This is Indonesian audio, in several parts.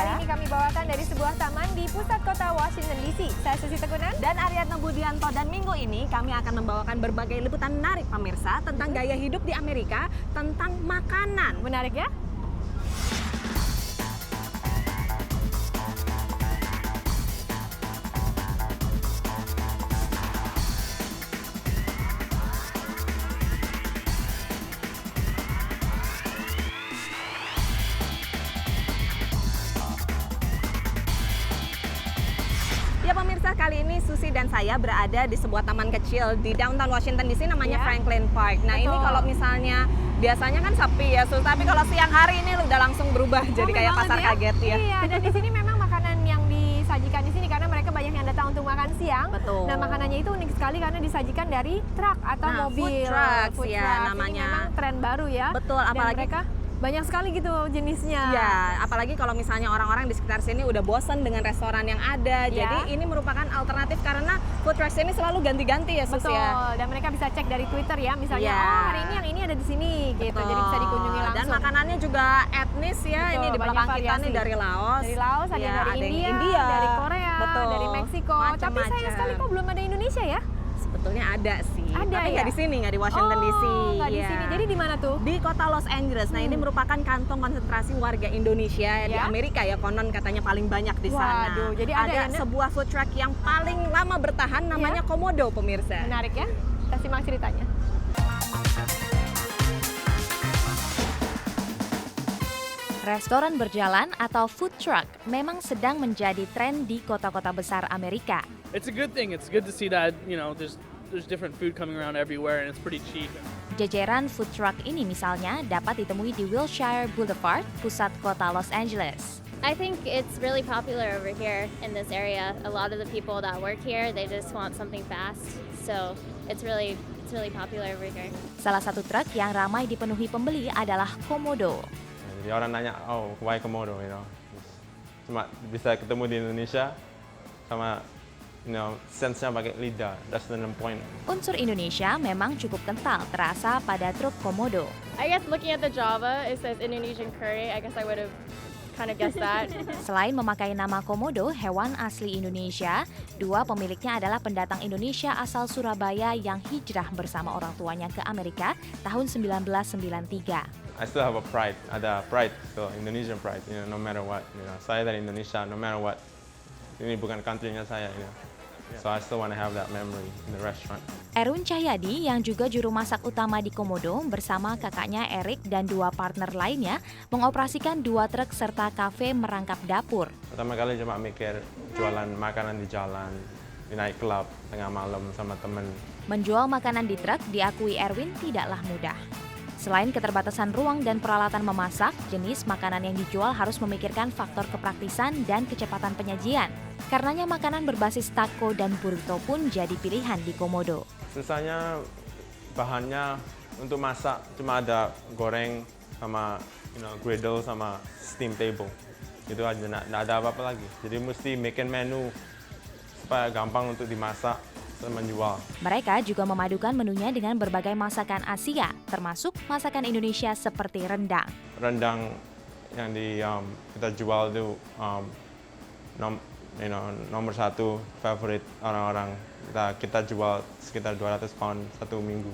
Kali ini kami bawakan dari sebuah taman di pusat kota Washington DC. Saya Susi Tekunan Dan Ariadna Budianto, dan minggu ini kami akan membawakan berbagai liputan menarik pemirsa tentang gaya hidup di Amerika, tentang makanan. Menarik ya? Ya pemirsa, kali ini Susi dan saya berada di sebuah taman kecil di downtown Washington DC namanya Ya. Franklin Park. Nah, ini Betul. kalau misalnya biasanya kan sepi ya, Sus, tapi kalau siang hari ini udah langsung berubah jadi kayak memang pasar gitu ya? kaget ya. Iya, dan di sini memang makanan yang disajikan di sini karena mereka banyak yang datang untuk makan siang. Betul. Nah, makanannya itu unik sekali karena disajikan dari truk atau Nah, mobil. food trucks, Food ya, trucks. namanya. Ini memang tren baru ya. Betul, Dan apalagi mereka banyak sekali gitu jenisnya. ya, apalagi kalau misalnya orang-orang di sekitar sini udah bosen dengan restoran yang ada. Ya. Jadi ini merupakan alternatif karena food trucks ini selalu ganti-ganti ya, Sus Betul, ya. dan mereka bisa cek dari Twitter ya, misalnya Iya. oh hari ini yang ini ada di sini gitu, jadi bisa dikunjungi langsung. Dan makanannya juga etnis ya. Betul, Ini di banyak belakang kita variasi. nih dari Laos. Dari Laos, ada Ya, yang dari yang India, dari Korea, Betul. dari Meksiko. Tapi sayang Macam-macam. sekali kok belum ada Indonesia ya? Sebetulnya ada sih. Ada tapi ya? nggak di sini, nggak di Washington DC. Nggak di Iya. sini. Jadi di mana tuh? Di kota Los Angeles. Nah, ini merupakan kantong konsentrasi warga Indonesia di Ya. Amerika ya. Konon katanya paling banyak di sana. Waduh, jadi ada ya, Nek? sebuah food truck yang paling lama bertahan namanya Komodo, pemirsa. Menarik ya? Kita simak ceritanya. Restoran berjalan atau food truck memang sedang menjadi tren di kota-kota besar Amerika. It's a good thing. It's good to see that, there's different food coming around everywhere and it's pretty cheap. Jajaran food truck ini misalnya dapat ditemui di Wilshire Boulevard, pusat kota Los Angeles. I think it's really popular over here in this area. A lot of the people that work here, they just want something fast. So it's really popular over here. Salah satu truk yang ramai dipenuhi pembeli adalah Komodo. Jadi orang nanya, oh why Komodo, Cuma bisa ketemu di Indonesia sama, sense-nya pakai lidah, that's the point. Unsur Indonesia memang cukup kental terasa pada truk Komodo. I guess looking at the Java, it says Indonesian curry. I guess I would have kind of guessed that. Selain memakai nama Komodo, hewan asli Indonesia, dua pemiliknya adalah pendatang Indonesia asal Surabaya yang hijrah bersama orang tuanya ke Amerika tahun 1993. I still have ada pride, still Indonesian pride, no matter what, Saya dari Indonesia, no matter what. Ini bukan country-nya saya, So I still want to have that memory in the restaurant. Erwin Cahyadi yang juga juru masak utama di Komodo bersama kakaknya Erik dan dua partner lainnya mengoperasikan dua truk serta kafe merangkap dapur. Pertama kali cuma mikir jualan makanan di jalan, di night club, tengah malam sama temen. Menjual makanan di truk diakui Erwin tidaklah mudah. Selain keterbatasan ruang dan peralatan memasak, jenis makanan yang dijual harus memikirkan faktor kepraktisan dan kecepatan penyajian. Karenanya makanan berbasis taco dan burrito pun jadi pilihan di Komodo. Susahnya bahannya untuk masak cuma ada goreng sama griddle sama steam table. Itu aja, nggak ada apa-apa lagi. Jadi mesti bikin menu supaya gampang untuk dimasak dan menjual. Mereka juga memadukan menunya dengan berbagai masakan Asia, termasuk masakan Indonesia seperti rendang. Rendang yang kita jual itu nomor satu favorit orang-orang. Kita jual sekitar 200 pound satu minggu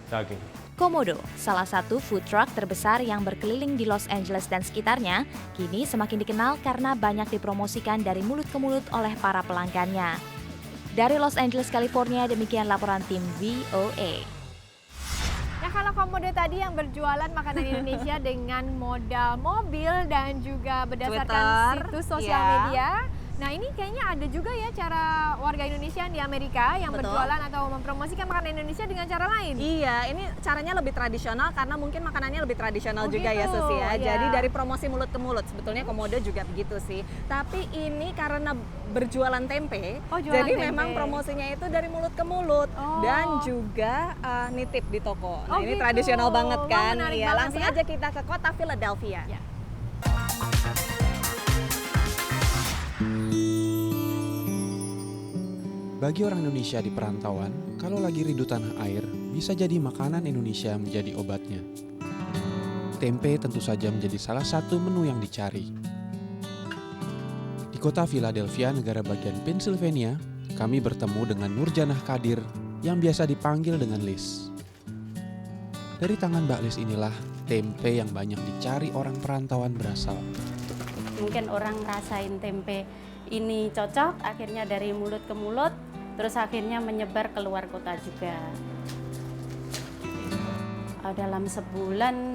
daging. Komodo, salah satu food truck terbesar yang berkeliling di Los Angeles dan sekitarnya, kini semakin dikenal karena banyak dipromosikan dari mulut ke mulut oleh para pelanggannya. Dari Los Angeles, California, demikian laporan tim VOA. Nah, kalau Komodo tadi yang berjualan makanan Indonesia dengan modal mobil dan juga berdasarkan Twitter, situs sosial ya. media. Nah, ini kayaknya ada juga ya cara warga Indonesia di Amerika yang Betul. berjualan atau mempromosikan makanan Indonesia dengan cara lain. Iya, ini caranya lebih tradisional karena mungkin makanannya lebih tradisional Oh juga ya, gitu, Sus ya. iya. Jadi dari promosi mulut ke mulut, sebetulnya Komodo juga begitu sih. Tapi ini karena berjualan tempe, Oh, jualan jadi tempe. memang promosinya itu dari mulut ke mulut Oh. dan juga nitip di toko. Oh Nah, ini gitu. tradisional banget Wah, kan? menarik Iya, banget langsung ya. aja kita ke kota Philadelphia. Ya. Bagi orang Indonesia di perantauan, kalau lagi rindu tanah air, bisa jadi makanan Indonesia menjadi obatnya. Tempe tentu saja menjadi salah satu menu yang dicari. kota Philadelphia, negara bagian Pennsylvania, kami bertemu dengan Nurjanah Kadir yang biasa dipanggil dengan Liz. Dari tangan Mbak Liz inilah tempe yang banyak dicari orang perantauan berasal. Mungkin orang rasain tempe ini cocok, akhirnya dari mulut ke mulut, terus akhirnya menyebar keluar kota juga. Dalam sebulan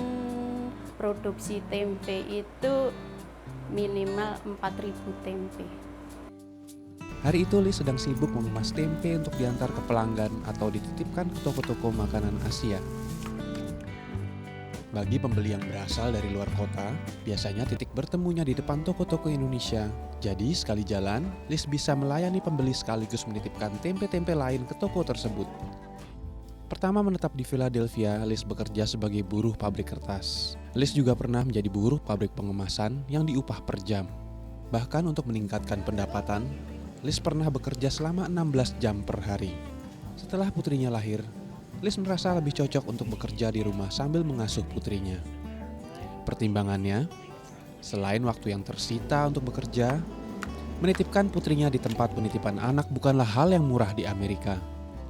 produksi tempe itu minimal 4.000 tempe. Hari itu Liz sedang sibuk mengemas tempe untuk diantar ke pelanggan atau dititipkan ke toko-toko makanan Asia. Bagi pembeli yang berasal dari luar kota, biasanya titik bertemunya di depan toko-toko Indonesia. Jadi sekali jalan, Liz bisa melayani pembeli sekaligus menitipkan tempe-tempe lain ke toko tersebut. Pertama menetap di Philadelphia, Liz bekerja sebagai buruh pabrik kertas. Liz juga pernah menjadi buruh pabrik pengemasan yang diupah per jam. Bahkan untuk meningkatkan pendapatan, Liz pernah bekerja selama 16 jam per hari. Setelah putrinya lahir, Liz merasa lebih cocok untuk bekerja di rumah sambil mengasuh putrinya. Pertimbangannya, selain waktu yang tersita untuk bekerja, menitipkan putrinya di tempat penitipan anak bukanlah hal yang murah di Amerika.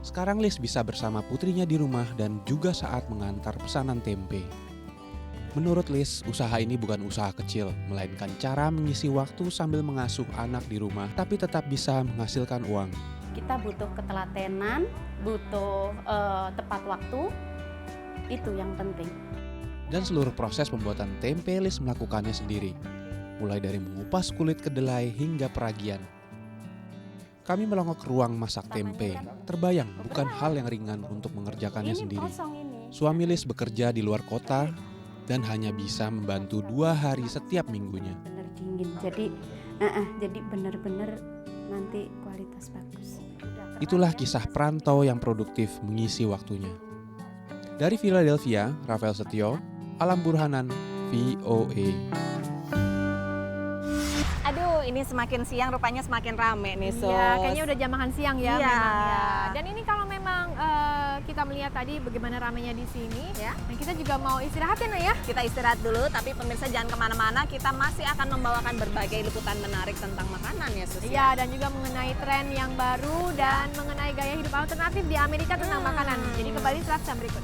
Sekarang Liz bisa bersama putrinya di rumah dan juga saat mengantar pesanan tempe. Menurut Liz, usaha ini bukan usaha kecil, melainkan cara mengisi waktu sambil mengasuh anak di rumah, tapi tetap bisa menghasilkan uang. Kita butuh ketelatenan, butuh tepat waktu, itu yang penting. Dan seluruh proses pembuatan tempe Liz melakukannya sendiri, mulai dari mengupas kulit kedelai hingga peragian. Kami melongok ke ruang masak tempe. Terbayang bukan hal yang ringan untuk mengerjakannya sendiri. Suami Liz bekerja di luar kota dan hanya bisa membantu 2 hari setiap minggunya. Bener dingin, jadi bener-bener nanti kualitas bagus. Itulah kisah perantau yang produktif mengisi waktunya. Dari Philadelphia, Rafael Setio, Alam Burhanan, VOA. Aduh, ini semakin siang rupanya semakin rame nih, Sos. Iya, kayaknya udah jam makan siang ya, Iya. memang ya. Dan ini kalau memang kita melihat tadi bagaimana ramenya di sini, Ya. dan kita juga mau istirahat ya, Nay ya. Kita istirahat dulu, tapi pemirsa jangan kemana-mana. Kita masih akan membawakan berbagai liputan menarik tentang makanan ya, Sus. Iya, dan juga mengenai tren yang baru dan mengenai gaya hidup alternatif di Amerika tentang makanan. Jadi kembali setelah jam berikut.